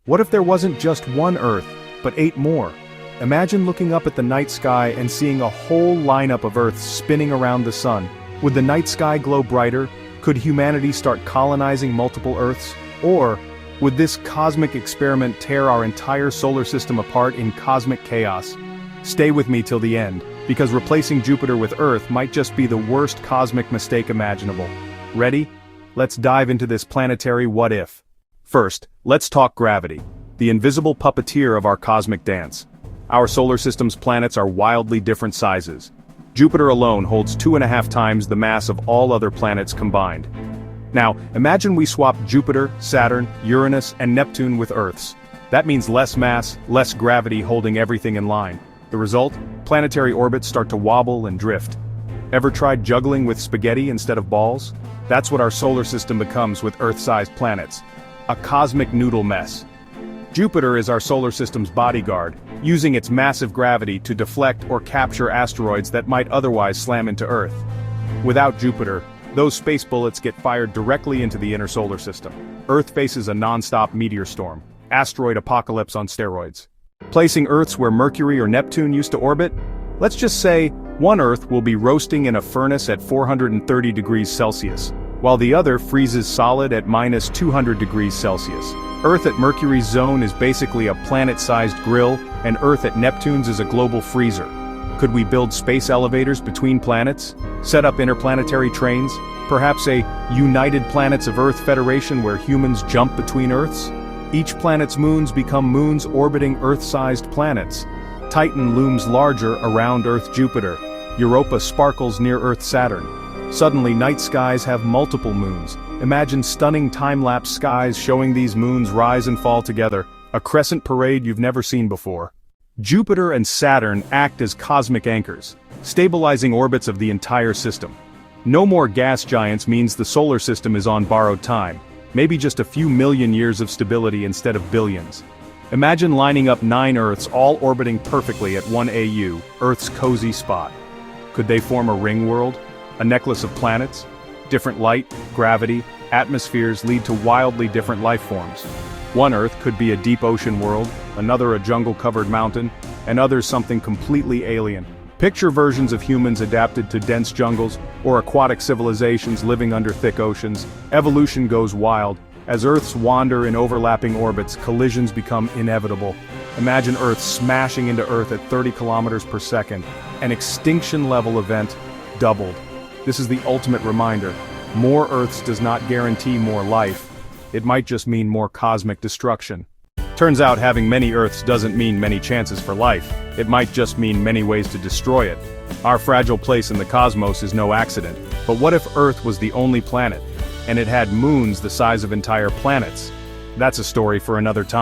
What if there wasn't just one Earth, but 8 more? Imagine looking up at the night sky and seeing a whole lineup of Earths spinning around the sun. Would the night sky glow brighter? Could humanity start colonizing multiple Earths? Or would this cosmic experiment tear our entire solar system apart in cosmic chaos? Stay with me till the end, because replacing Jupiter with Earth might just be the worst cosmic mistake imaginable. Ready? Let's dive into this planetary what-if. First, let's talk gravity, the invisible puppeteer of our cosmic dance. Our solar system's planets are wildly different sizes. Jupiter alone holds 2.5 times the mass of all other planets combined. Now, imagine we swap Jupiter, Saturn, Uranus, and Neptune with Earth's. That means less mass, less gravity holding everything in line. The result? Planetary orbits start to wobble and drift. Ever tried juggling with spaghetti instead of balls? That's what our solar system becomes with Earth-sized planets. A cosmic noodle mess. Jupiter is our solar system's bodyguard, using its massive gravity to deflect or capture asteroids that might otherwise slam into Earth. Without Jupiter, those space bullets get fired directly into the inner solar system. Earth faces a non-stop meteor storm, asteroid apocalypse on steroids. Placing Earths where Mercury or Neptune used to orbit? Let's just say, one Earth will be roasting in a furnace at 430 degrees Celsius, while the other freezes solid at minus 200 degrees Celsius. Earth at Mercury's zone is basically a planet-sized grill, and Earth at Neptune's is a global freezer. Could we build space elevators between planets? Set up interplanetary trains? Perhaps a United Planets of Earth Federation where humans jump between Earths? Each planet's moons become moons orbiting Earth-sized planets. Titan looms larger around Earth Jupiter. Europa sparkles near Earth Saturn. Suddenly night skies have multiple moons. Imagine stunning time-lapse skies showing these moons rise and fall together, a crescent parade you've never seen before. Jupiter and Saturn act as cosmic anchors, stabilizing orbits of the entire system. No more gas giants means the solar system is on borrowed time, maybe just a few million years of stability instead of billions. Imagine lining up 9 Earths all orbiting perfectly at 1 AU, Earth's cozy spot. Could they form a ring world? A necklace of planets? Different light, gravity, atmospheres lead to wildly different life forms. One Earth could be a deep ocean world, another a jungle-covered mountain, and others something completely alien. Picture versions of humans adapted to dense jungles, or aquatic civilizations living under thick oceans. Evolution goes wild. As Earths wander in overlapping orbits, collisions become inevitable. Imagine Earth smashing into Earth at 30 kilometers per second. An extinction-level event, doubled. This is the ultimate reminder. More Earths does not guarantee more life. It might just mean more cosmic destruction. Turns out having many Earths doesn't mean many chances for life. It might just mean many ways to destroy it. Our fragile place in the cosmos is no accident. But what if Earth was the only planet, and it had moons the size of entire planets? That's a story for another time.